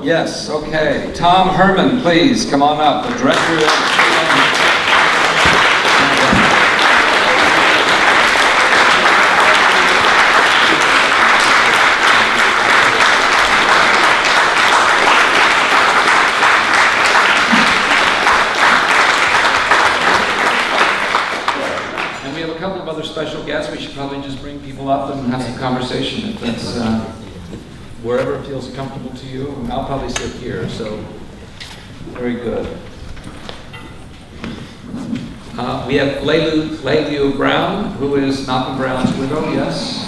Yes, okay. Tom Herman, please, come on up, the director of... special guests. We should probably just bring people up and have some conversation if that's wherever it feels comfortable to you. And I'll probably sit here, so very good. We have Lieu Browne, who is Malcolm Brown's widow, yes?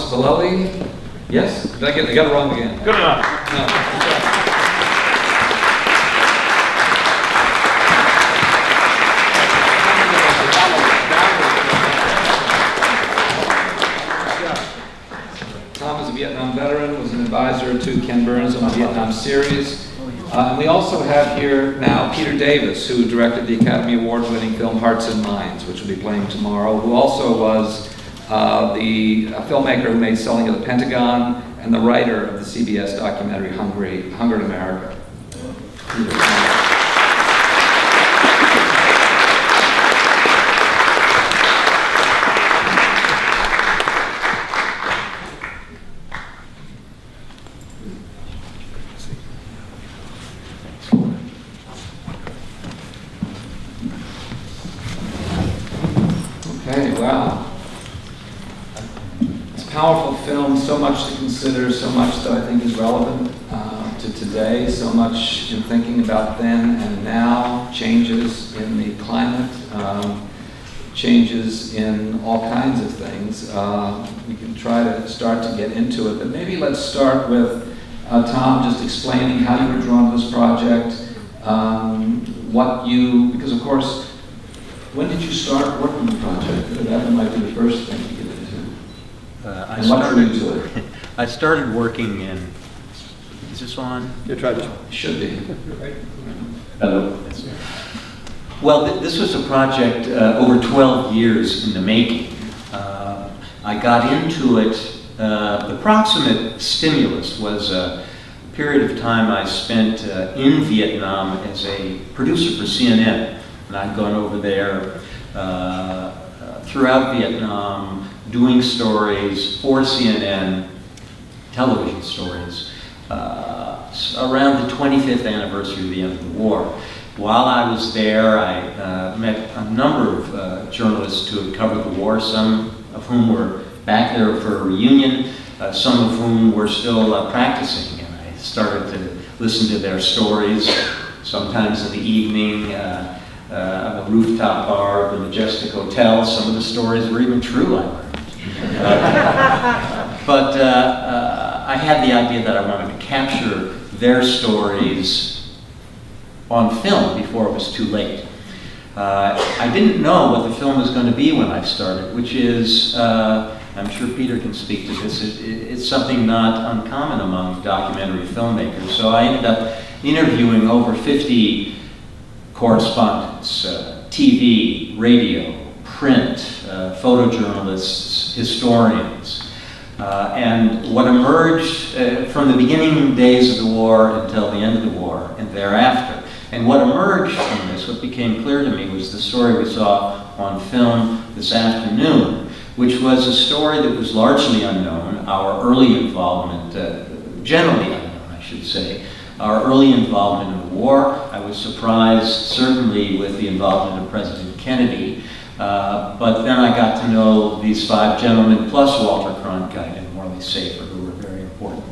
Vallely, yes? Did I got it wrong again? Good enough. No. Tom is a Vietnam veteran, was an advisor to Ken Burns on the Vietnam series. And we also have here now Peter Davis, who directed the Academy Award-winning film Hearts and Minds, which will be playing tomorrow, who also was the filmmaker who made Selling of the Pentagon and the writer of the CBS documentary Hunger in America. Okay, wow. Powerful film, so much to consider, so much that I think is relevant to today, so much in thinking about then and now, changes in the climate, changes in all kinds of things. We can try to start to get into it, but maybe let's start with Tom just explaining how you were drawn to this project, because of course, when did you start working on the project? That might be the first thing to get into. I started working in, is this on? You're trying to, should be. Hello. Well, this was a project over 12 years in the making. I got into it, the proximate stimulus was a period of time I spent in Vietnam as a producer for CNN. And I'd gone over there throughout Vietnam, doing stories for CNN, television stories, around the 25th anniversary of the end of the war. While I was there, I met a number of journalists who had covered the war, some of whom were back there for a reunion, some of whom were still practicing. And I started to listen to their stories, sometimes in the evening, on the rooftop bar of the Majestic Hotel. Some of the stories were even true, I learned. But I had the idea that I wanted to capture their stories on film before it was too late. I didn't know what the film was going to be when I started, which is, I'm sure Peter can speak to this, it's something not uncommon among documentary filmmakers. So I ended up interviewing over 50 correspondents, TV, radio, print, photojournalists, historians. And what emerged from the beginning days of the war until the end of the war and thereafter, and what emerged from this, what became clear to me, was the story we saw on film this afternoon, which was a story that was largely unknown, our early involvement, generally unknown, I should say, our early involvement in the war. I was surprised, certainly, with the involvement of President Kennedy, but then I got to know these five gentlemen, plus Walter Cronkite and Morley Safer, who were very important.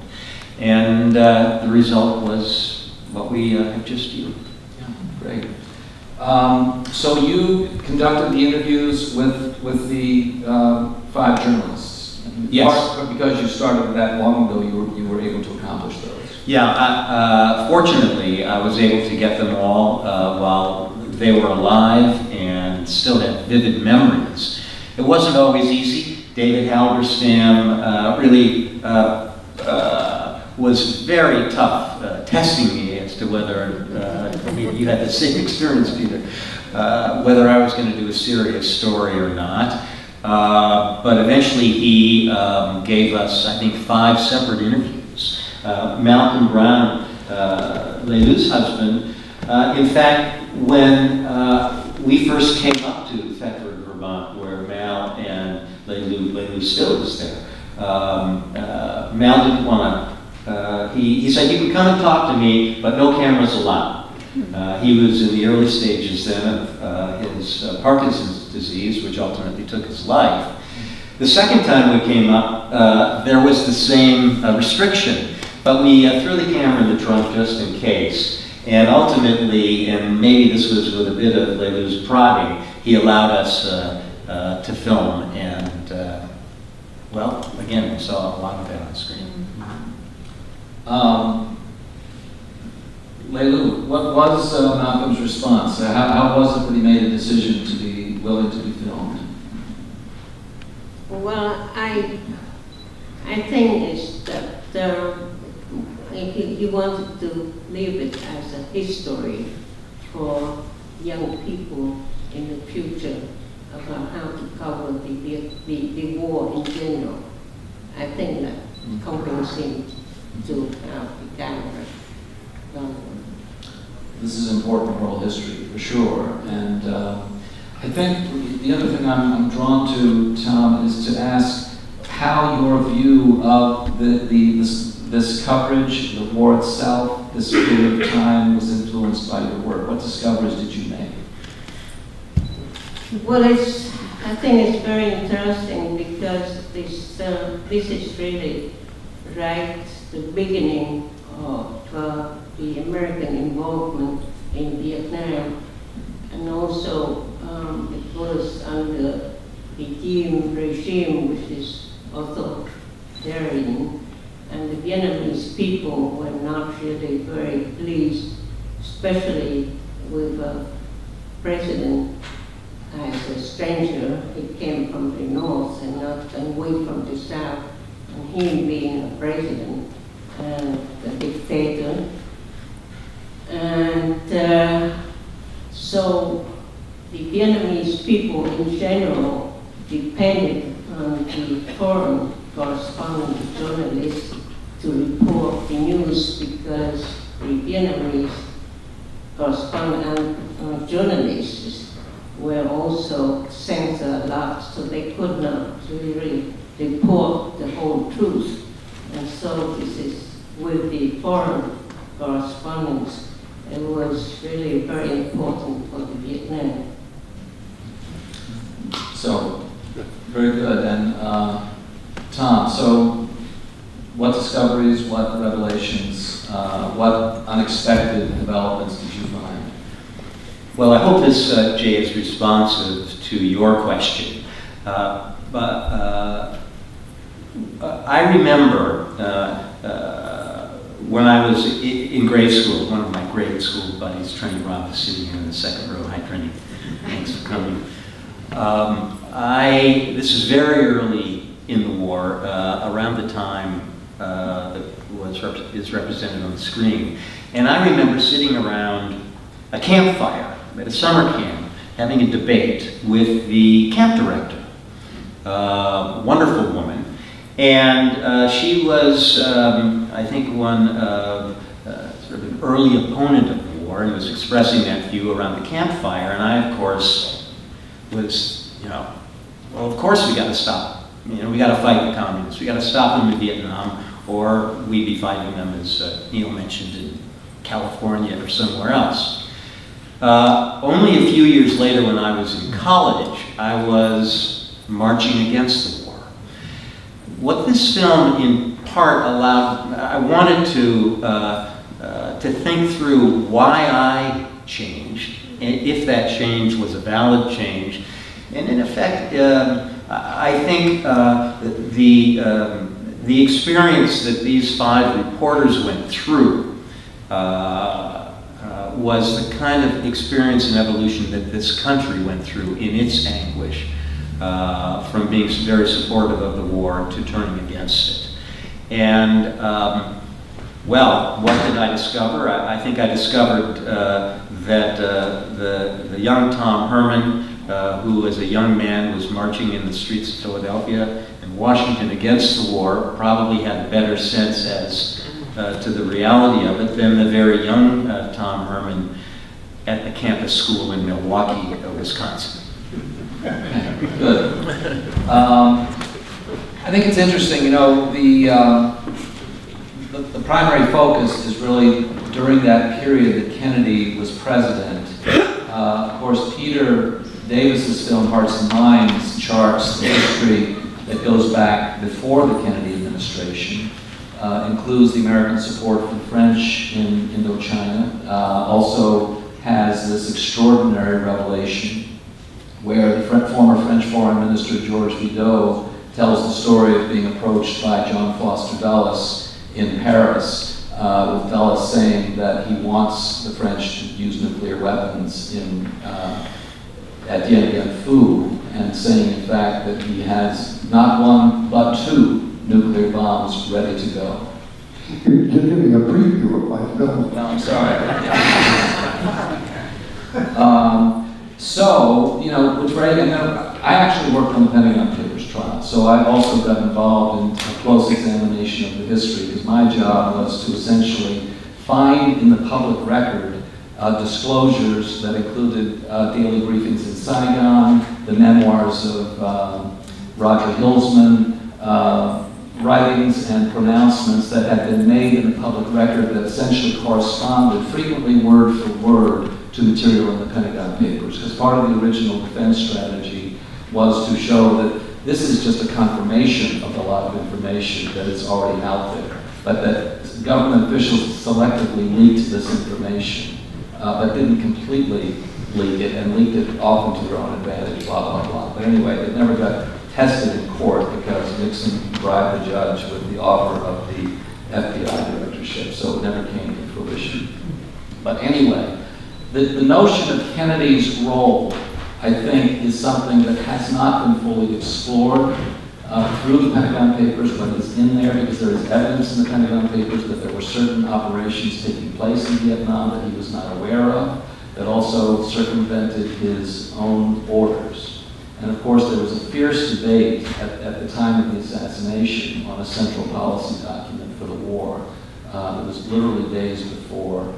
And the result was what we have just viewed. Yeah, great. So you conducted the interviews with the five journalists. Yes. Because you started that long ago, you were able to accomplish those. Yeah, fortunately, I was able to get them all while they were alive and still had vivid memories. It wasn't always easy. David Halberstam really was very tough, testing me as to whether, you had the same experience, Peter, whether I was going to do a serious story or not. But eventually he gave us, I think, 5 separate interviews. Malcolm Brown, Leilu's husband, in fact, when we first came up to Thetford, Vermont, where Mal and Leilu still is there, Mal didn't want to, he said, you can come and talk to me, but no cameras allowed. He was in the early stages then of his Parkinson's disease, which ultimately took his life. The second time we came up, there was the same restriction, but we threw the camera in the trunk just in case. And ultimately, and maybe this was with a bit of Leilu's prodding, he allowed us to film. And, well, again, we saw a lot of that on screen. Leilu, what was Malcolm's response? How was it that he made a decision to be willing to be filmed? Well, I think it's that he wanted to leave it as a history for young people in the future about how to cover the war in general. I think that convinced him to have the camera done. This is important oral history, for sure. And I think the other thing I'm drawn to, Tom, is to ask how your view of this coverage, the war itself, this period of time was influenced by your work. What discoveries did you make? Well, I think it's very interesting because this is really right the beginning of the American involvement in Vietnam, and also it was under the regime which is authoritarian, and the Vietnamese people were not really very pleased, especially with a president as a stranger. He came from the north and we from the south, and him being a president and a dictator. And so the Vietnamese people in general depended on the foreign correspondent journalists to report the news, because the Vietnamese correspondent journalists were also censored a lot, so they could not really report the whole truth. And so this is with the foreign correspondence, it was really very important for the Vietnam. So, very good. And Tom, so what discoveries, what revelations, what unexpected developments did you find? Well, I hope this, Jay, is responsive to your question. But I remember when I was in grade school, one of my grade school buddies, Trini Robb, is sitting here in the second row. Hi, Trini. Thanks for coming. This is very early in the war, around the time that is represented on the screen. And I remember sitting around a campfire at a summer camp, having a debate with the camp director, wonderful woman. And she was, I think, one sort of an early opponent of the war, and was expressing that view around the campfire. And I, of course, was, well, of course we got to stop. We got to fight the communists. We got to stop them in Vietnam, or we'd be fighting them, as Neil mentioned, in California or somewhere else. Only a few years later, when I was in college, I was marching against the war. What this film, in part, allowed, I wanted to think through why I changed, and if that change was a valid change. And in effect, I think the experience that these 5 reporters went through was the kind of experience and evolution that this country went through in its anguish from being very supportive of the war to turning against it. And well, what did I discover? I think I discovered that the young Tom Herman, who as a young man was marching in the streets of Philadelphia and Washington against the war, probably had a better sense as to the reality of it than the very young Tom Herman at the campus school in Milwaukee, Wisconsin. Good. I think it's interesting, you know, the primary focus is really during that period that Kennedy was president. Of course, Peter Davis's film Hearts and Minds charts the history that goes back before the Kennedy administration, includes the American support for the French in Indochina, also has this extraordinary revelation where the former French Foreign Minister Georges Bidault tells the story of being approached by John Foster Dulles in Paris, with Dulles saying that he wants the French to use nuclear weapons at Dien Bien Phu, and saying in fact that he has not one but 2 nuclear bombs ready to go. You're giving a preview of my film. No, I'm sorry. So, you know, with Reagan, I actually worked on the Pentagon Papers trial, so I also got involved in a close examination of the history, because my job was to essentially find in the public record disclosures that included daily briefings in Saigon, the memoirs of Roger Hilsman, writings and pronouncements that had been made in the public record that essentially corresponded frequently word for word to material in the Pentagon Papers, because part of the original defense strategy was to show that this is just a confirmation of a lot of information that is already out there, but that government officials selectively leaked this information, but didn't completely leak it, and leaked it often to their own advantage, blah, blah, blah. But anyway, it never got tested in court because Nixon bribed the judge with the offer of the FBI directorship, so it never came to fruition. But anyway, the notion of Kennedy's role, I think, is something that has not been fully explored through the Pentagon Papers, but it's in there because there is evidence in the Pentagon Papers that there were certain operations taking place in Vietnam that he was not aware of, that also circumvented his own orders. And of course, there was a fierce debate at the time of the assassination on a central policy document for the war. It was literally days before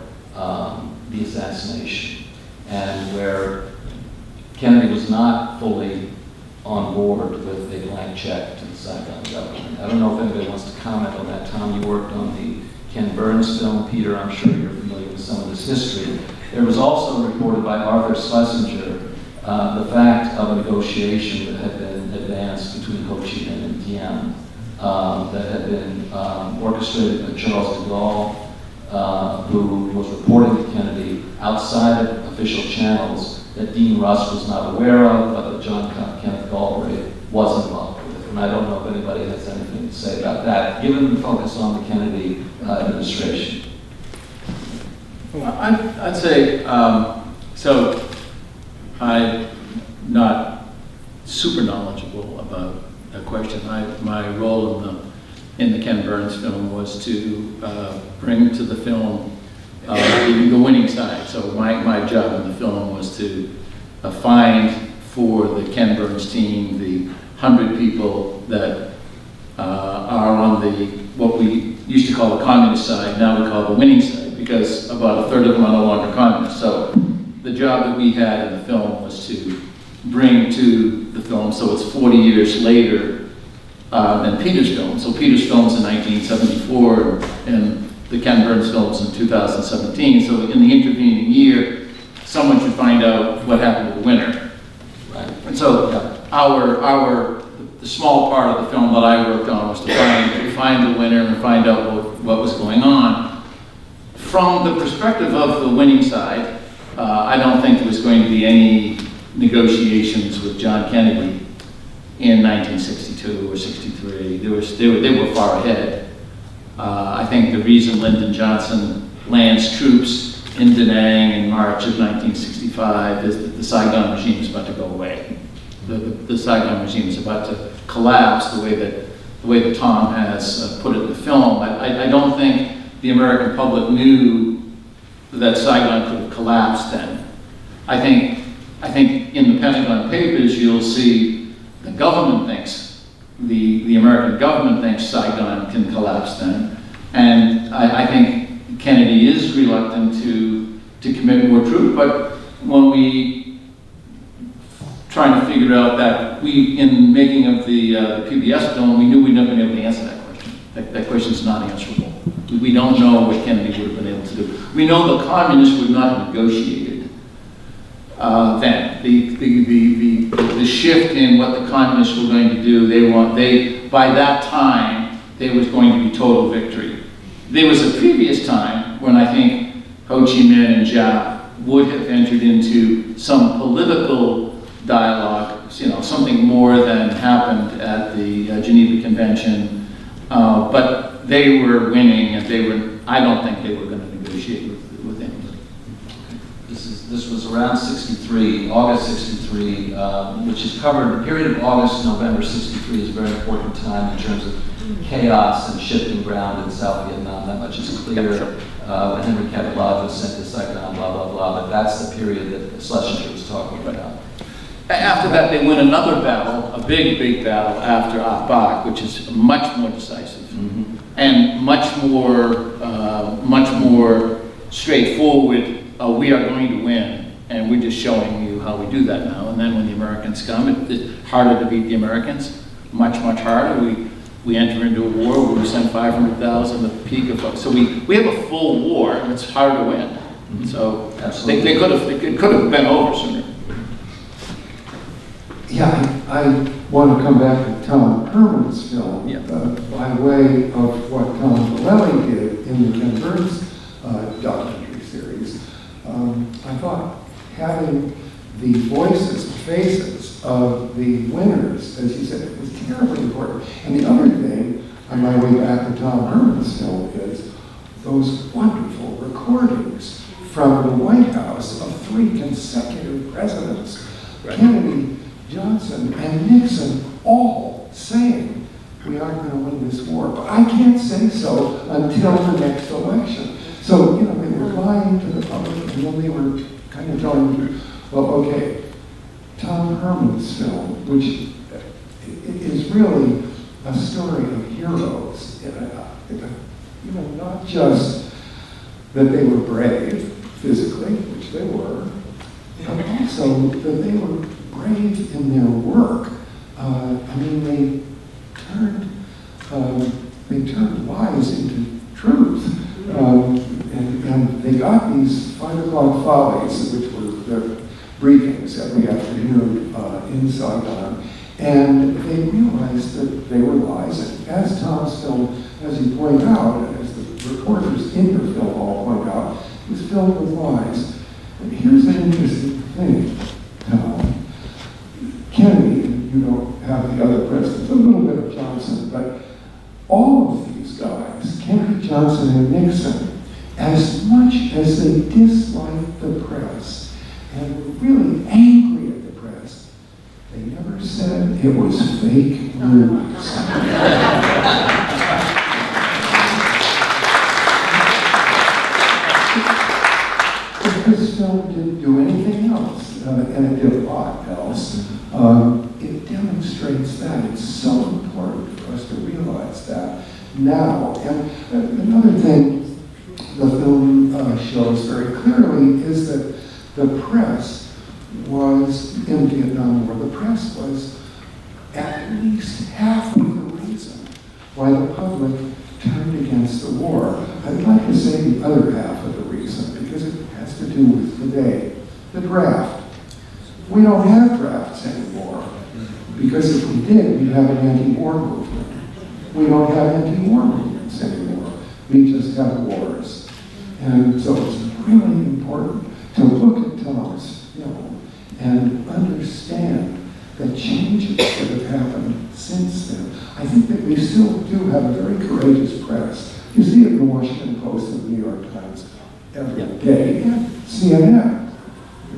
the assassination, and where Kennedy was not fully on board with a blank check to the Saigon government. I don't know if anybody wants to comment on that. Tom, you worked on the Ken Burns film. Peter, I'm sure you're familiar with some of this history. There was also reported by Arthur Schlesinger the fact of a negotiation that had been advanced between Ho Chi Minh and Diem that had been orchestrated by Charles de Gaulle, who was reporting to Kennedy outside of official channels that Dean Rusk was not aware of, but that John Kenneth Galbraith was involved with it. And I don't know if anybody has anything to say about that, given the focus on the Kennedy administration. Well, I'd say, so I'm not super knowledgeable about a question. My role in the Ken Burns film was to bring to the film the winning side. So my job in the film was to find for the Ken Burns team the 100 people that are on what we used to call the communist side, now we call the winning side, because about a third of them are no longer communists. So the job that we had in the film was to bring to the film, so it's 40 years later than Peter's film. So Peter's film's in 1974, and the Ken Burns film's in 2017. So in the intervening year, someone should find out what happened to the winner. Right. And so the small part of the film that I worked on was to find the winner and find out what was going on. From the perspective of the winning side, I don't think there was going to be any negotiations with John Kennedy in 1962 or 63. They were far ahead. I think the reason Lyndon Johnson lands troops in Da Nang in March of 1965 is that the Saigon regime is about to go away. the Saigon regime is about to collapse the way that Tom has put it in the film. I don't think the American public knew that Saigon could have collapsed then. I think in the Pentagon Papers you'll see the government thinks, the American government thinks Saigon can collapse then. And I think Kennedy is reluctant to commit more troops, but when we trying to figure out that in making of the PBS film, we knew we'd never been able to answer that question. That question's not answerable. We don't know what Kennedy would have been able to do. We know the communists would not have negotiated then. The shift in what the communists were going to do, by that time, there was going to be total victory. There was a previous time when I think Ho Chi Minh and Jia would have entered into some political dialogue, something more than happened at the Geneva Convention, but they were winning, and I don't think they were going to negotiate with anybody. This was around 63, August 63, which is covered, the period of August, November 63 is a very important time in terms of chaos and shifting ground in South Vietnam. That much is clear. When Henry Cabot Lodge was sent to Saigon, blah, blah, blah, but that's the period that Schlesinger was talking about. After that, they win another battle, a big, big battle after Ah Bach, which is much more decisive and much more straightforward. We are going to win, and we're just showing you how we do that now. And then when the Americans come, it's harder to beat the Americans, much, much harder. We enter into a war where we send 500,000 at the peak of, so we have a full war, and it's hard to win. So it could have been over sooner. Yeah, I want to come back to Tom Herman's film by way of what Tom Vallely did in the Ken Burns documentary series. I thought having the voices, faces of the winners, as you said, was terribly important. And the other thing, on my way back to Tom Herman's film, is those wonderful recordings from the White House of 3 consecutive presidents, Kennedy, Johnson, and Nixon, all saying, we aren't going to win this war. But I can't say so until the next election. So, they were lying to the public, and then they were kind of telling you, well, okay, Tom Herman's film, which is really a story of heroes, not just that they were brave physically, which they were, but also that they were brave in their work. They turned lies into truth. And they got these 5 o'clock follies, which were their briefings every afternoon in Saigon, and they realized that they were lies. And as Tom's film, as you point out, and as the reporters in your film all point out, it was filled with lies. And here's an interesting thing, Tom. Kennedy, and you don't have the other presidents, a little bit of Johnson, but all of these guys, Kennedy, Johnson, and Nixon, as much as they disliked the press and were really angry at the press, they never said it was fake news. This film didn't do anything else, and it did a lot else. It demonstrates that. It's so important for us to realize that now. And another thing the film shows very clearly is that the press was, in the Vietnam War, the press was at least half of the reason why the public turned against the war. I'd like to say the other half of the reason, because it has to do with today, the draft. We don't have drafts anymore, because if we did, we'd have an anti-war movement. We don't have anti-war movements anymore. We just have wars. And so it's really important to look at Tom's film and understand the changes that have happened since then. I think that we still do have a very courageous press. You see it in the Washington Post and the New York Times every day, and CNN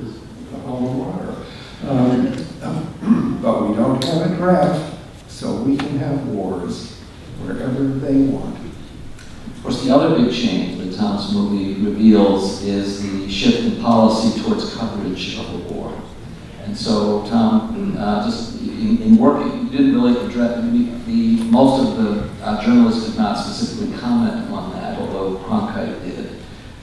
is a whole water. the other big change that Tom's movie reveals is the shift in policy towards coverage of the war. And so, Tom, just in working, you didn't really address, most of the journalists did not specifically comment on that, although Cronkite did,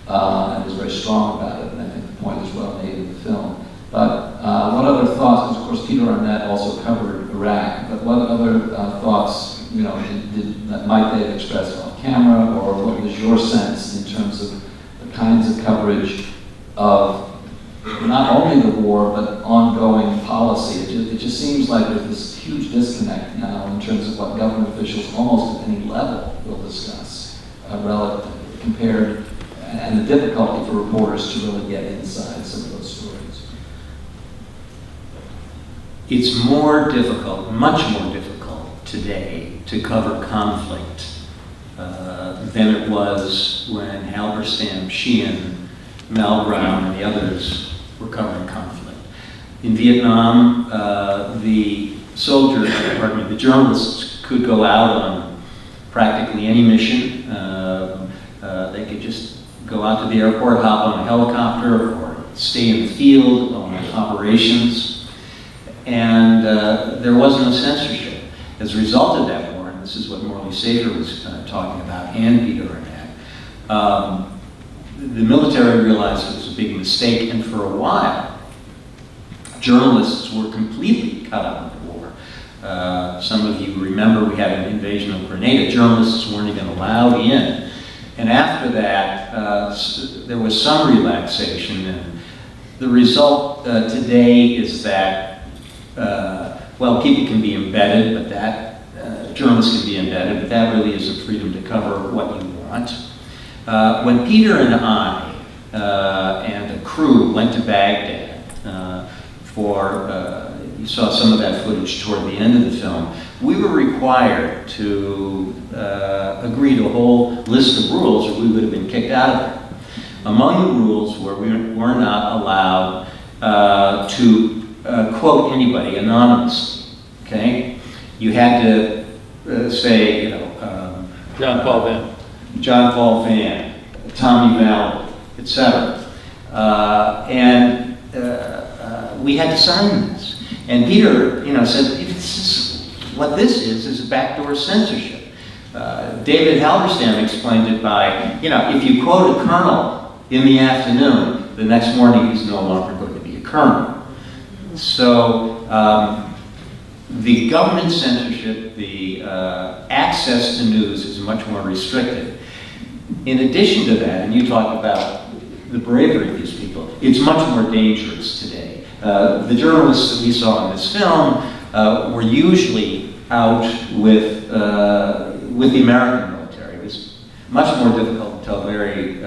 and was very strong about it, and I think the point is well made in the film. But what other thoughts, because of course Peter Arnett also covered Iraq, but what other thoughts, that might they have expressed off camera, or what was your sense in terms of the kinds of coverage of not only the war, but ongoing policy? It just seems like there's this huge disconnect now in terms of what government officials, almost at any level, will discuss, compared, and the difficulty for reporters to really get inside some of those stories. It's more difficult, much more difficult today to cover conflict than it was when Halberstam, Sheehan, Lieu Browne, and the others were covering conflict. In Vietnam, the journalists could go out on practically any mission. They could just go out to the airport, hop on a helicopter, or stay in the field on operations. And there was no censorship. As a result of that war, and this is what Morley Sager was talking about, and Peter Arnett, the military realized it was a big mistake, and for a while, journalists were completely cut out of the war. Some of you remember we had an invasion of Grenada. Journalists weren't even allowed in. And after that, there was some relaxation, and the result today is that, people can be embedded, but journalists can be embedded, but that really isn't freedom to cover what you want. When Peter and I and a crew went to Baghdad you saw some of that footage toward the end of the film, we were required to agree to a whole list of rules or we would have been kicked out of there. Among the rules were we were not allowed to quote anybody anonymously, okay? You had to say, John Paul Vann, Tommy Vallely, etc. We had to sign this. And Peter, said, what this is a backdoor censorship. David Halberstam explained it by, if you quote a colonel in the afternoon, the next morning he's no longer going to be a colonel. So the government censorship, the access to news is much more restricted. In addition to that, and you talked about the bravery of these people, it's much more dangerous today. The journalists that we saw in this film were usually out with the American military. It was much more difficult until very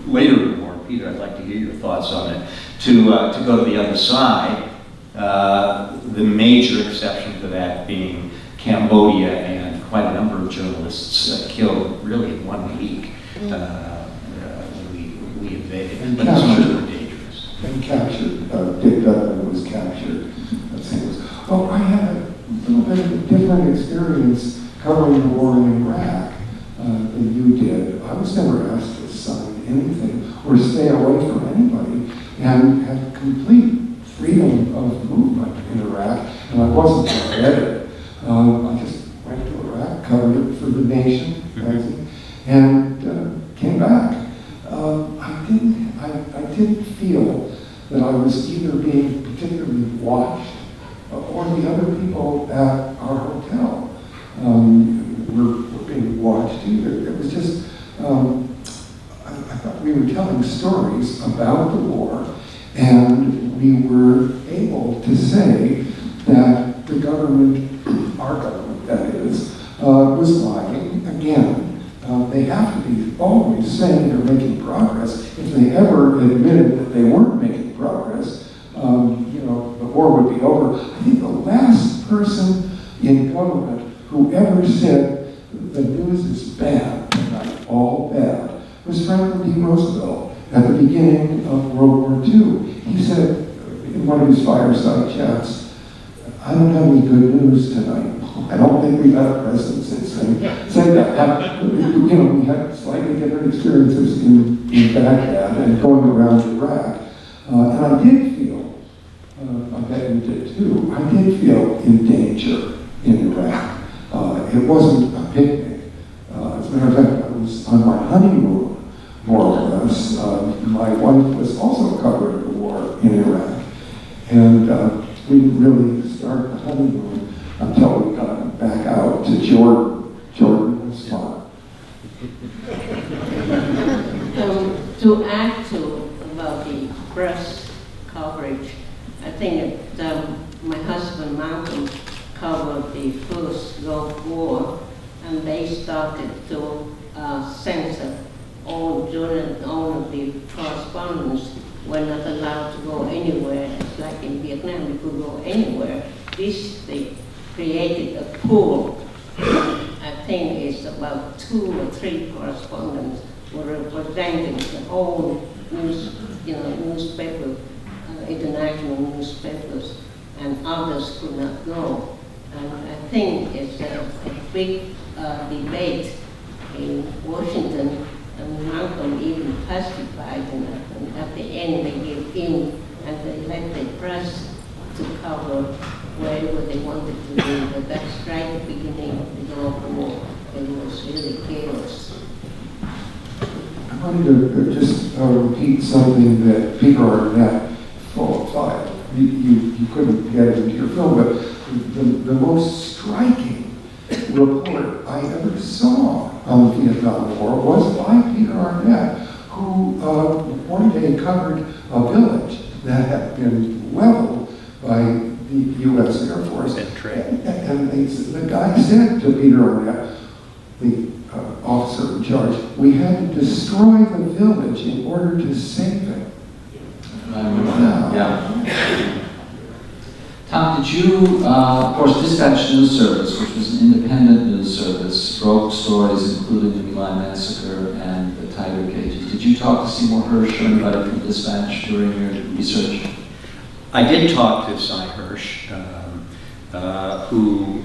later in the war. Peter, I'd like to hear your thoughts on it. To go to the other side, the major exception to that being Cambodia, and quite a number of journalists killed really in 1 week when we invaded. And but it's much more dangerous. And captured. Dick Dutton was captured. I had a little bit of a different experience covering the war in Iraq than you did. I was never asked to sign anything or stay away from anybody, and had complete freedom of movement in Iraq, and I wasn't embedded. I just went to Iraq, covered it for the nation, and came back. I didn't feel that I was either being particularly watched or the other people at our hotel were being watched either. It was just, I thought we were telling stories about the war, and we were able to say that the government, our government that is, was lying again. They have to be always saying they're making progress. If they ever admitted that they weren't making progress, the war would be over. I think the last person in government who ever said the news is bad, tonight, all bad, was Franklin D. Roosevelt at the beginning of World War II. He said in one of his fireside chats, "I don't have any good news tonight." I don't think we've had a president since then say that. You know, we had slightly different experiences in Baghdad and going around Iraq. And I did feel, I bet you did too, I did feel in danger in Iraq. It wasn't a picnic. As a matter of fact, I was on my honeymoon, more or less. My wife was also covering the war in Iraq. And we didn't really start the honeymoon until we got back out to Jordan. Jordan was fun. To add to about the press coverage, I think that my husband Malcolm covered the first Gulf War, and they started to censor all of the correspondents were not allowed to go anywhere. It's like in Vietnam, you could go anywhere. They created a pool. I think it's about 2 or 3 correspondents were representing the whole newspaper, international newspapers, and others could not go. And I think it's a big debate in Washington, and Malcolm even testified, and at the end they gave in and they let the press to cover wherever they wanted to do. But that's right at the beginning of the Gulf War. It was really chaos. I wanted to just repeat something that Peter Arnett qualified. You couldn't get it into your film, but the most striking report I ever saw on the Vietnam War was by Peter Arnett, who one day covered a village that had been leveled by the U.S. Air Force. And the guy said to Peter Arnett, the officer in charge, we had to destroy the village in order to save it. I remember that, yeah. Tom, did you, of course, Dispatch News Service, which was an independent news service, broke stories including the My Lai massacre and the tiger cages. Did you talk to Seymour Hersh or anybody from Dispatch during your research? I did talk to Cy Hersh, who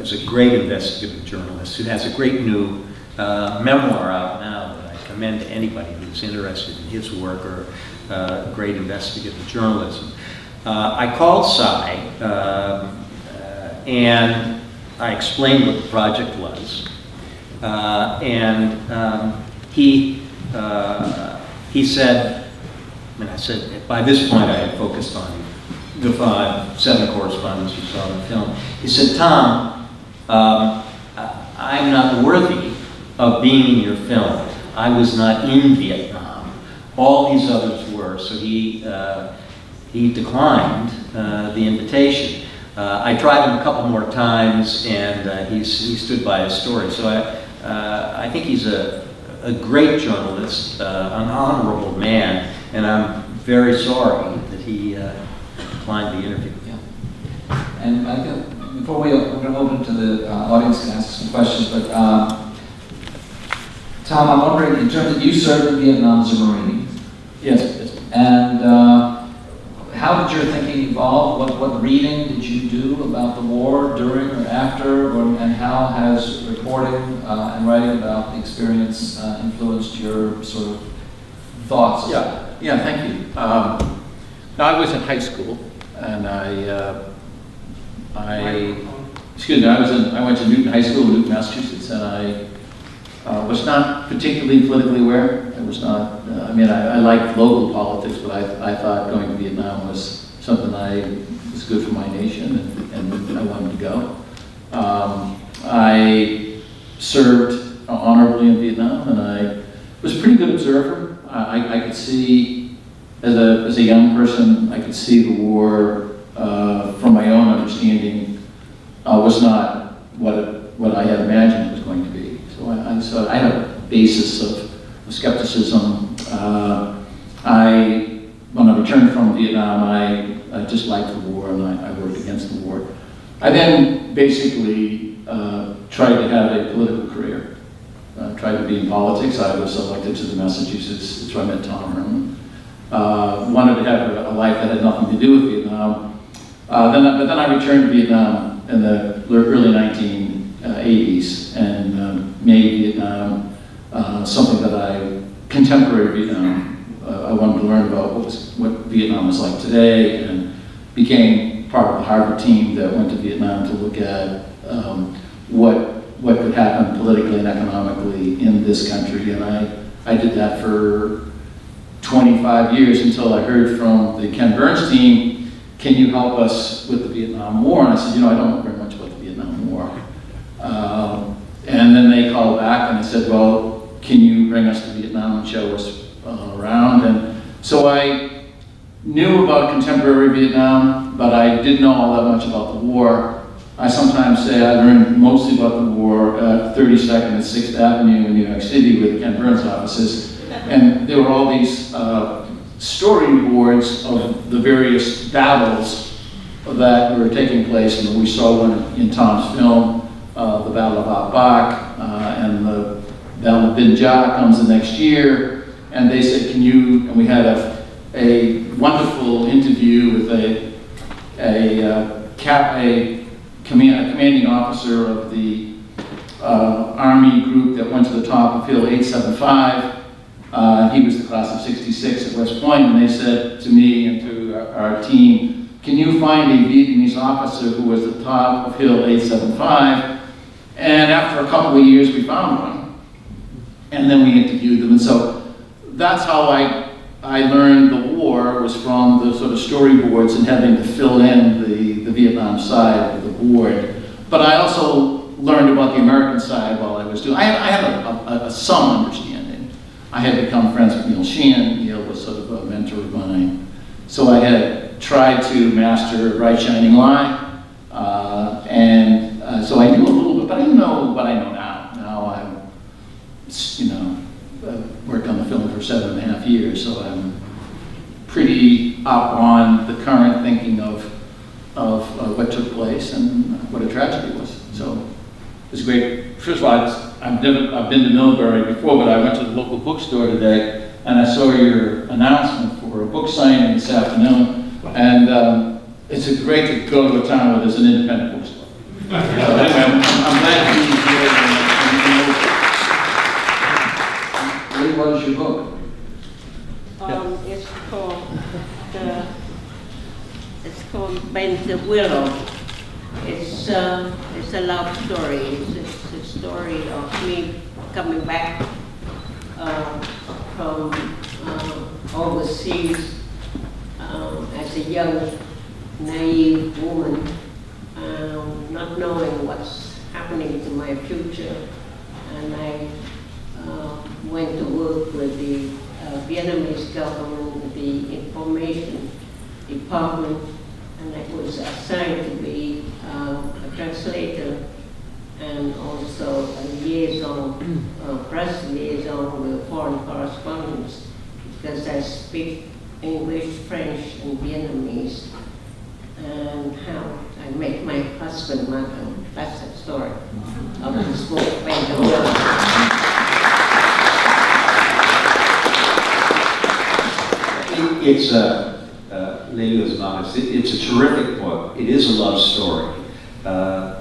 is a great investigative journalist, who has a great new memoir out now that I commend to anybody who's interested in his work or great investigative journalism. I called Cy and I explained what the project was, and he said, and I said, by this point I had focused on the 7 correspondents you saw in the film. He said, Tom, I'm not worthy of being in your film. I was not in Vietnam. All these others were. So he declined the invitation. I tried him a couple more times, and he stood by his story. So I think he's a great journalist, an honorable man, and I'm very sorry that he declined the interview. Yeah. And I think before we're going to open to the audience to ask some questions, but Tom, I'm wondering, in terms of you served in Vietnam as a Marine. Yes. And how did your thinking evolve? What reading did you do about the war during or after, and how has reporting and writing about the experience influenced your sort of thoughts? Yeah, thank you. Now, I was in high school, and I went to Newton High School in Newton, Massachusetts, and I was not particularly politically aware. I was not, I liked local politics, but I thought going to Vietnam was something was good for my nation, and I wanted to go. I served honorably in Vietnam, and I was a pretty good observer. I could see, as a young person, I could see the war from my own understanding was not what I had imagined it was going to be. So I had a basis of skepticism. When I returned from Vietnam, I just liked the war, and I worked against the war. I then basically tried to have a political career. Tried to be in politics. I was elected to the Massachusetts, that's where I met Tom Herman. Wanted to have a life that had nothing to do with Vietnam. But then I returned to Vietnam in the early 1980s, and made Vietnam something that contemporary Vietnam. I wanted to learn about what Vietnam was like today, and became part of the Harvard team that went to Vietnam to look at what could happen politically and economically in this country. And I did that for 25 years until I heard from the Ken Burns team, can you help us with the Vietnam War? And I said, I don't know very much about the Vietnam War. And then they called back and they said, well, can you bring us to Vietnam and show us around? And so I knew about contemporary Vietnam, but I didn't know all that much about the war. I sometimes say I learned mostly about the war at 32nd and 6th Avenue in New York City with Ken Burns' offices. And there were all these storyboards of the various battles that were taking place. And we saw one in Tom's film, the Battle of Ap Bac, and the Battle of Bin Ja comes the next year. And they said, and we had a wonderful interview with a commanding officer of the Army group that went to the top of Hill 875. He was the class of '66 at West Point, and they said to me and to our team, can you find a Vietnamese officer who was at the top of Hill 875? And after a couple of years, we found one. And then we interviewed them. And so that's how I learned the war, was from the sort of storyboards and having to fill in the Vietnam side of the board. But I also learned about the American side while I was doing. I had some understanding. I had become friends with Neil Sheehan. Neil was sort of a mentor of mine. So I had tried to master Bright Shining Light. So I knew a little bit, but I didn't know what I know now. Now I'm, worked on the film for 7.5 years, so I'm pretty up on the current thinking of what took place and what a tragedy was. So it's great. First of all, I've been to Millbury before, but I went to the local bookstore today and I saw your announcement for a book signing this afternoon. And it's great to go to a town where there's an independent bookstore. So anyway, I'm glad to be here. What is your book? It's called Bend the Willow. It's a love story. It's a story of me coming back from overseas as a young, naive woman, not knowing what's happening to my future. And I went to work with the Vietnamese government, the information department, and I was assigned to be a translator and also a liaison, press liaison with foreign correspondents, because I speak English, French, and Vietnamese, and how I met my husband, Marco. That's the story of this book, Bend the Willow. It's Lieu's mom. It's a terrific book. It is a love story, a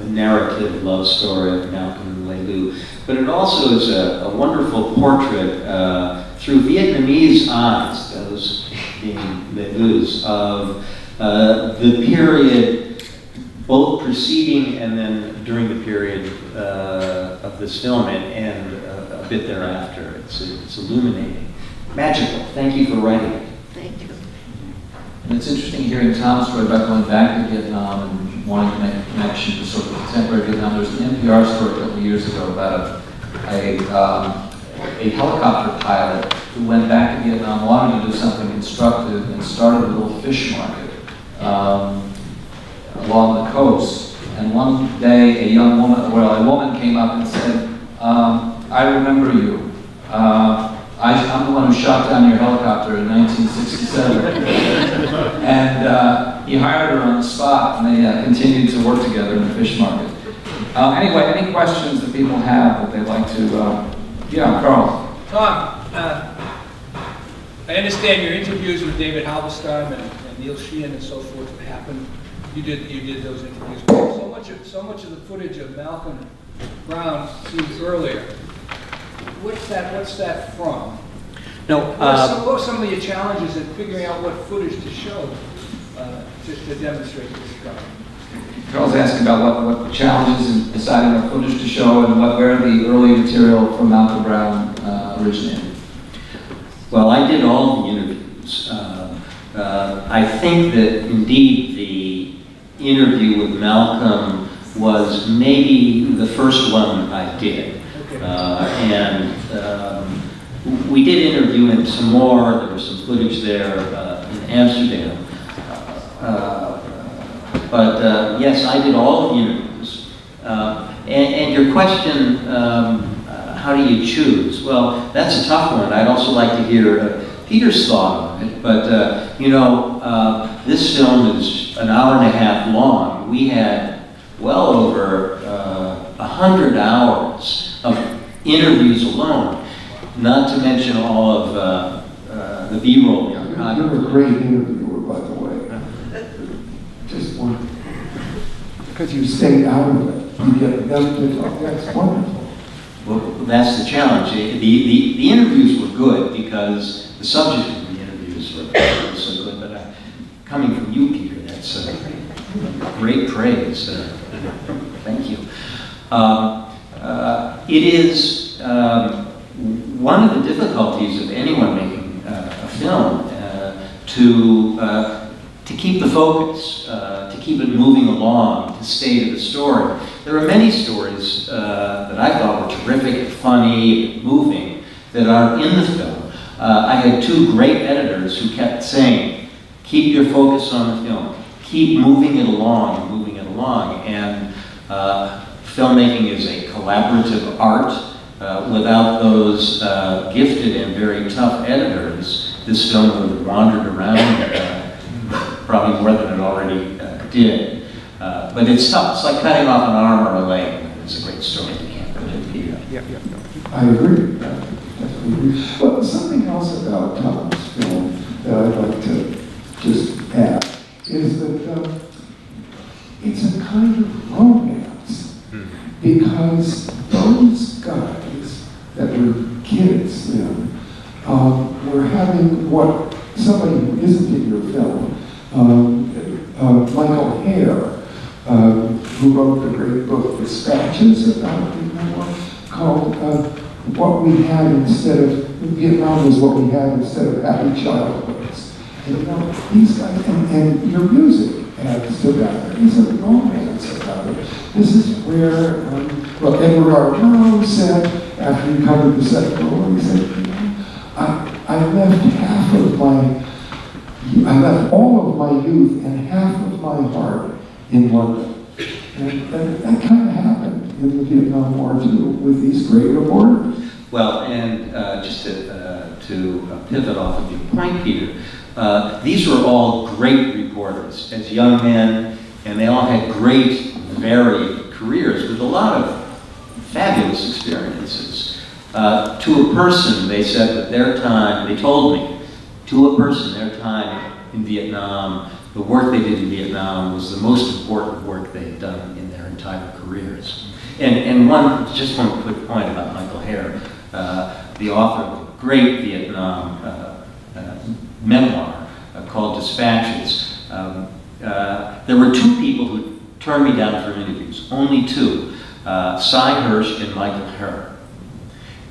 narrative love story of Malcolm and Lieu. But it also is a wonderful portrait through Vietnamese eyes, those being Lieu's, of the period, both preceding and then during the period of this film and a bit thereafter. It's illuminating. Magical. Thank you for writing it. Thank you. And it's interesting hearing Tom's story about going back to Vietnam and wanting to make a connection to sort of contemporary Vietnam. There was an NPR story a couple of years ago about a helicopter pilot who went back to Vietnam, wanted to do something constructive, and started a little fish market along the coast. And one day, a woman came up and said, "I remember you. I'm the one who shot down your helicopter in 1967." And he hired her on the spot, and they continued to work together in the fish market. Anyway, any questions that people have that they'd like to, yeah, Carl. Tom, I understand your interviews with David Halberstam and Neil Sheehan and so forth happened. You did those interviews. So much of the footage of Malcolm Browne scenes earlier. What's that from? No, What were some of your challenges in figuring out what footage to show, just to demonstrate this drama? Carl's asking about what challenges in deciding what footage to show and where the early material from Malcolm Browne originated. well, I did all the interviews. I think that indeed the interview with Malcolm was maybe the first one I did. We did interview him some more. There was some footage there in Amsterdam. But yes, I did all of the interviews. And your question, how do you choose? Well, that's a tough one. I'd also like to hear Peter's thought on it. But, this film is an hour and a half long. We had well over 100 hours of interviews alone, not to mention all of the B-roll. You're a great interviewer, by the way. Just one. Because you stay out of it. You get them to talk. That's wonderful. Well, that's the challenge. The interviews were good because the subject of the interviews were so good. But coming from you, Peter, that's great praise. Thank you. It is one of the difficulties of anyone making a film to keep the focus, to keep it moving along, to stay to the story. There are many stories that I thought were terrific, funny, moving, that aren't in the film. I had two great editors who kept saying, keep your focus on the film, keep moving it along, moving it along. And filmmaking is a collaborative art. Without those gifted and very tough editors, this film would have wandered around probably more than it already did. But it's tough. It's like cutting off an arm or a leg. It's a great story. You can't put it here. I agree. I agree. Well, something else about Tom's film that I'd like to just add is that it's a kind of romance, because those guys that were kids then were having what somebody who isn't in your film, Michael Hare, who wrote the great book Dispatches about Vietnam, called What We Had Instead of Vietnam Was What We Had Instead of Happy Childhoods. And these guys, and your music adds to that. There is a romance about it. This is where, Edward R. Murrow said, after he covered the second war, he said, I left all of my youth and half of my heart in London. And that kind of happened in the Vietnam War too, with these great reporters. Well, and just to pivot off of your point, Peter, these were all great reporters as young men, and they all had great, varied careers with a lot of fabulous experiences. To a person, they said that their time, they told me, to a person, their time in Vietnam, the work they did in Vietnam was the most important work they had done in their entire careers. And just one quick point about Michael Hare, the author of a great Vietnam memoir called Dispatches. There were two people who turned me down for interviews, only two, Cy Hirsch and Michael Hare.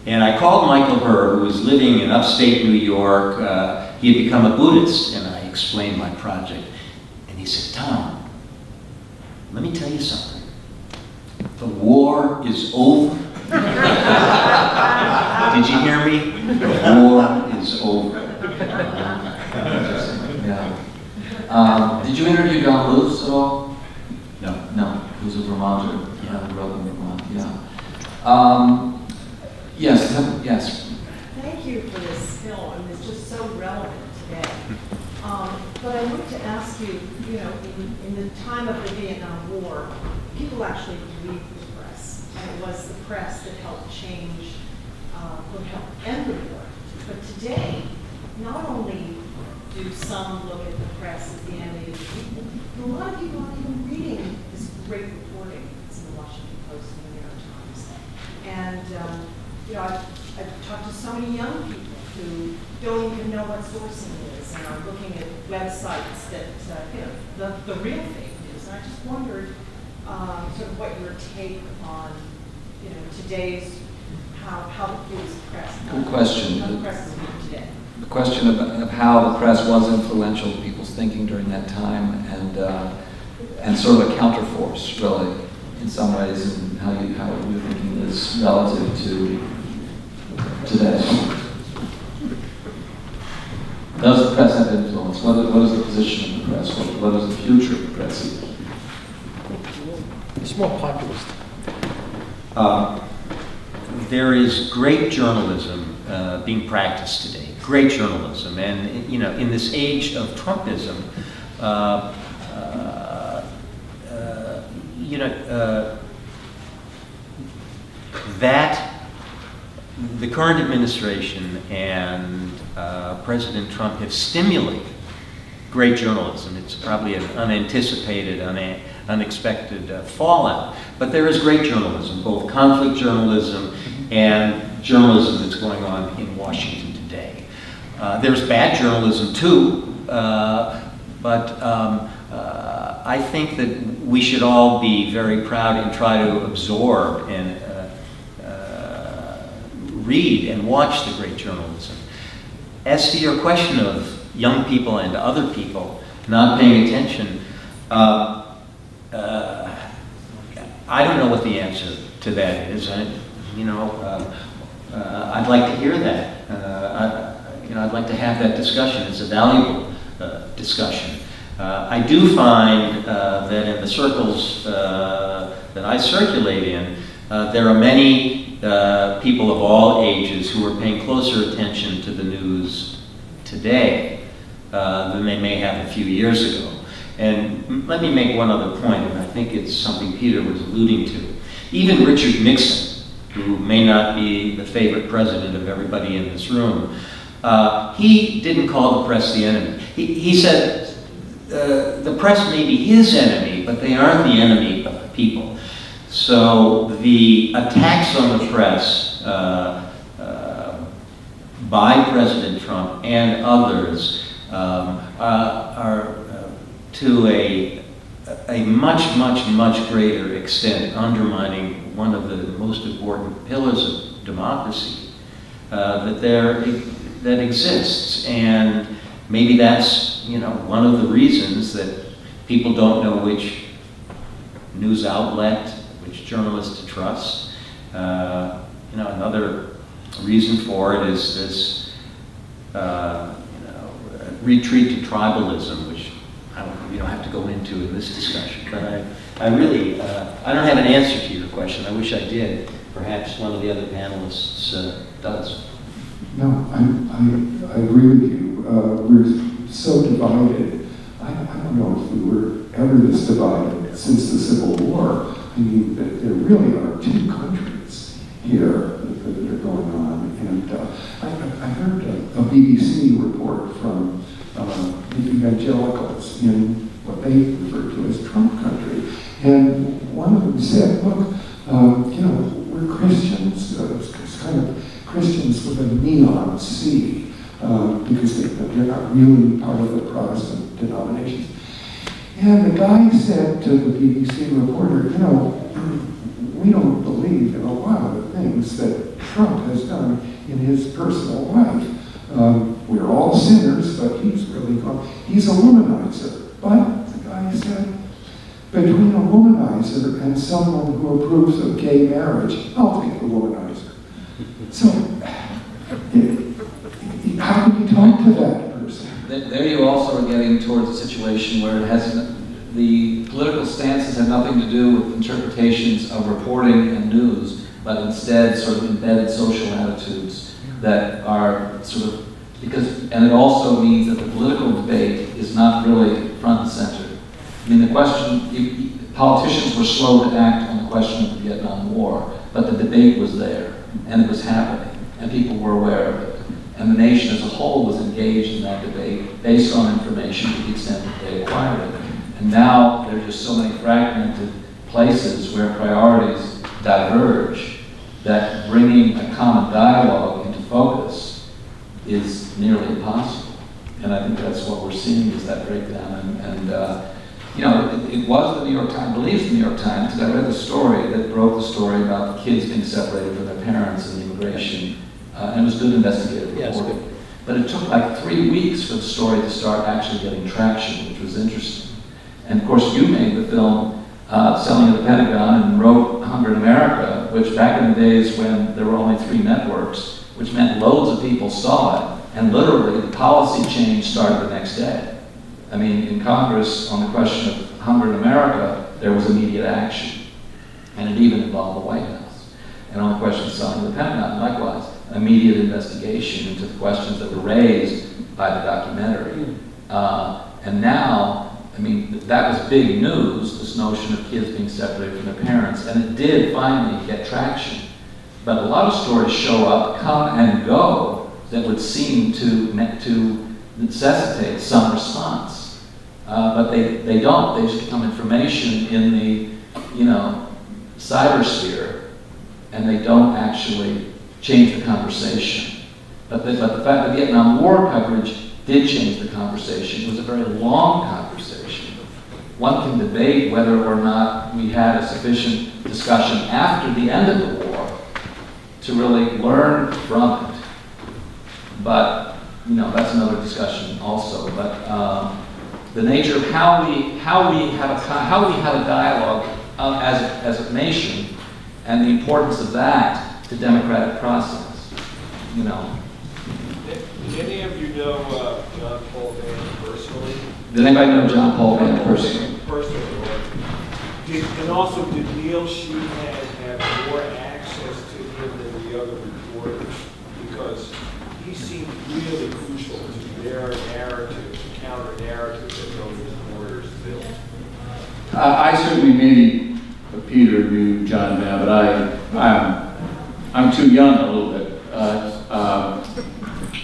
And I called Michael Hare, who was living in upstate New York. He had become a Buddhist, and I explained my project. And he said, Tom, let me tell you something. The war is over. Did you hear me? The war is over. Yeah. Did you interview Don Luce at all? No. No. Who's a Vermonter? Yeah, grew up in Vermont. Yeah. Yes. Thank you for this film, and it's just so relevant today. But I wanted to ask you, in the time of the Vietnam War, people actually believed the press, and it was the press that helped change, or helped end the war. But today, not only do some look at the press as the enemy of the people, but a lot of people aren't even reading this great reporting that's in the Washington Post and the New York Times. I've talked to so many young people who don't even know what sourcing is and are looking at websites that, the real fake news. And I just wondered sort of what your take on, today's, how the news press. Good question. How the press is viewed today. The question of how the press was influential in people's thinking during that time, and sort of a counterforce, really, in some ways, and how your thinking is relative to today. Does the press have influence? What is the position of the press? What is the future of the press? It's more populist. There is great journalism being practiced today. Great journalism, and in this age of Trumpism, that the current administration and President Trump have stimulated great journalism. It's probably an unanticipated, unexpected fallout. But there is great journalism, both conflict journalism and journalism that's going on in Washington today. There's bad journalism too, but I think that we should all be very proud and try to absorb and read and watch the great journalism. As to your question of young people and other people not paying attention, I don't know what the answer to that is. I'd like to hear that. I'd like to have that discussion. It's a valuable discussion. I do find that in the circles that I circulate in, there are many people of all ages who are paying closer attention to the news today than they may have a few years ago. And let me make one other point, and I think it's something Peter was alluding to. Even Richard Nixon, who may not be the favorite president of everybody in this room, he didn't call the press the enemy. He said the press may be his enemy, but they aren't the enemy of the people. So the attacks on the press by President Trump and others are to a much greater extent undermining one of the most important pillars of democracy that exists. And maybe that's one of the reasons that people don't know which news outlet, which journalist to trust. Another reason for it is this retreat to tribalism, which we don't have to go into in this discussion. But I really I don't have an answer to your question. I wish I did. Perhaps one of the other panelists does. No, I agree with you. We're so divided. I don't know if we were ever this divided since the Civil War. I mean, there really are two countries here that are going on. And I heard a BBC report from the evangelicals in what they refer to as Trump country. And one of them said, look, we're Christians, it's kind of Christians with a neon C, because they're not really part of the Protestant denominations. And the guy said to the BBC reporter, we don't believe in a lot of the things that Trump has done in his personal life. We're all sinners, but he's a womanizer. But, the guy said, between a womanizer and someone who approves of gay marriage, I'll take the womanizer. So, how can you talk to that person? There you also are getting towards a situation where the political stances have nothing to do with interpretations of reporting and news, but instead sort of embedded social attitudes that are sort of, and it also means that the political debate is not really front and center. I mean, the question, politicians were slow to act on the question of the Vietnam War, but the debate was there, and it was happening, and people were aware of it. And the nation as a whole was engaged in that debate based on information to the extent that they acquired it. And now there are just so many fragmented places where priorities diverge that bringing a common dialogue into focus is nearly impossible. And I think that's what we're seeing is that breakdown. You know, it was the New York Times, I believe it's the New York Times, because I read the story that broke the story about the kids being separated from their parents and the immigration, and it was good investigative reporting. But it took like 3 weeks for the story to start actually getting traction, which was interesting. And of course, you made the film Selling at the Pentagon and wrote Hunger in America, which back in the days when there were only 3 networks, which meant loads of people saw it, and literally the policy change started the next day. I mean, in Congress, on the question of hunger in America, there was immediate action. And it even involved the White House. And on the question of selling the Pentagon, likewise, immediate investigation into the questions that were raised by the documentary. And now, I mean, that was big news, this notion of kids being separated from their parents. And it did finally get traction. But a lot of stories show up, come and go, that would seem to necessitate some response. But they don't. They just become information in the, you know, cybersphere, and they don't actually change the conversation. But the fact that Vietnam War coverage did change the conversation. It was a very long conversation. One can debate whether or not we had a sufficient discussion after the end of the war to really learn from it. But, you know, that's another discussion also. But the nature of how we had a dialogue as a nation, and the importance of that to democratic process. You know. Did any of you know John Paul Van personally? Did anybody know John Paul Van personally? And also, did Neil Sheehan have more access to him than the other reporters? Because he seemed really crucial to their narrative, counter-narrative that those reporters built. I certainly, maybe Peter knew John Van, but I'm too young a little bit.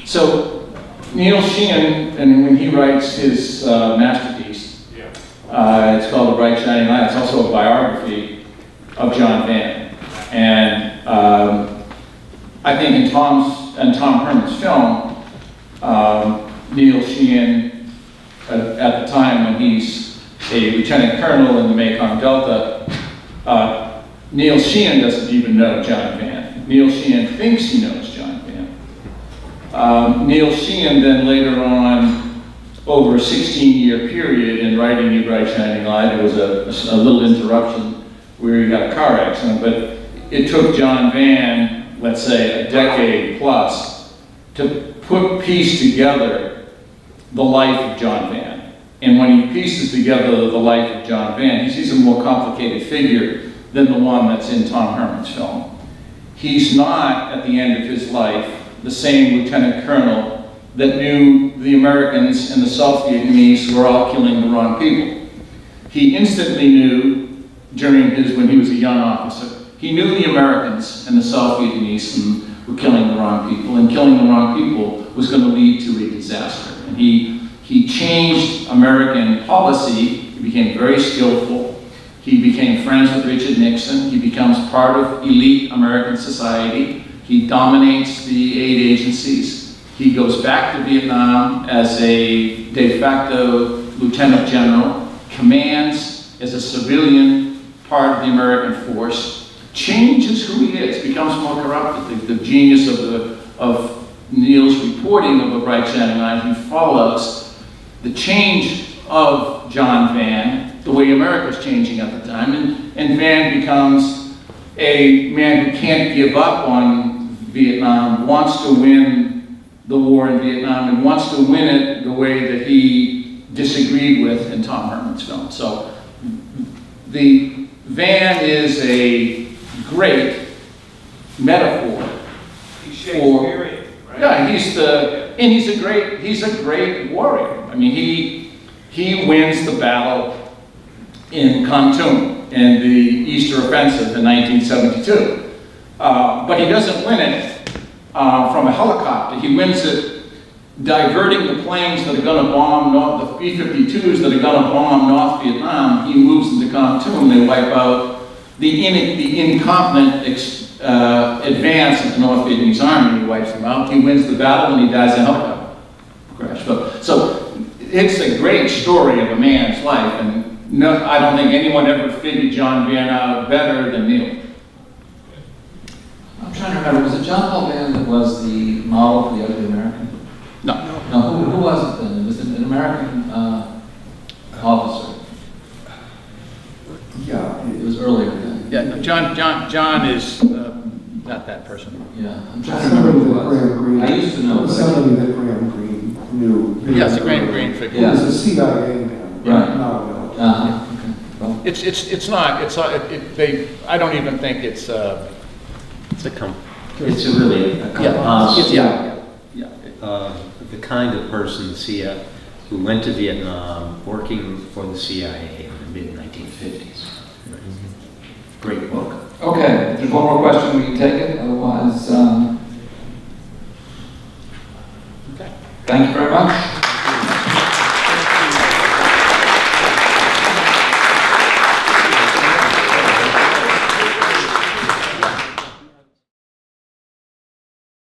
So Neil Sheehan, and when he writes his masterpiece, it's called The Bright Shining Light. It's also a biography of John Van. And I think in Tom Herman's film, Neil Sheehan, at the time when he's a lieutenant colonel in the Mekong Delta, Neil Sheehan doesn't even know John Van. Neil Sheehan thinks he knows John Van. Neil Sheehan then later on, over a 16-year period in writing Lieu Browne Shining Light, there was a little interruption where he got a car accident, but it took John Van, let's say, a decade plus to piece together the life of John Van. And when he pieces together the life of John Van, he sees a more complicated figure than the one that's in Tom Herman's film. He's not, at the end of his life, the same lieutenant colonel that knew the Americans and the South Vietnamese were all killing the wrong people. He instantly knew, when he was a young officer, he knew the Americans and the South Vietnamese were killing the wrong people, and killing the wrong people was going to lead to a disaster. And he changed American policy. He became very skillful. He became friends with Richard Nixon. He becomes part of elite American society. He dominates the aid agencies. He goes back to Vietnam as a de facto lieutenant general, commands as a civilian part of the American force, changes who he is, becomes more corrupted. The genius of Neil's reporting of A Bright Shining Light, he follows the change of John Van, the way America was changing at the time, and Van becomes a man who can't give up on Vietnam, wants to win the war in Vietnam, and wants to win it the way that he disagreed with in Tom Herman's film. So the Van is a great metaphor. He's Shakespearean, right? Yeah, he's a great warrior. I mean, he wins the battle in Khartoum in the Easter Offensive in 1972. But he doesn't win it from a helicopter. He wins it diverting the planes that are going to bomb the B-52s that are going to bomb North Vietnam. He moves into Khartoum. They wipe out the incompetent advance of the North Vietnamese army, he wipes them out, he wins the battle, and he dies in a helicopter crash. So it's a great story of a man's life, and no, I don't think anyone ever figured John Van out better than Neil. I'm trying to remember, was it John Paul Van that was the model for The Ugly American? No. No, who was it then? Was it an American officer? Yeah, It was earlier then. Yeah, no, John is not that person. Yeah, I'm trying to remember somebody who that it Graham was. Greene. I used to know, but I Somebody that Graham Greene knew. Yes, the Graham Greene figure. He was a CIA man, Right. not a military. Okay. Well, It's not, I don't even think it's, It's a really, the kind of person the CIA, who went to Vietnam working for the CIA in the mid-1950s. Great book. okay, if there's one more question, we can take it, otherwise, okay. thank you very much.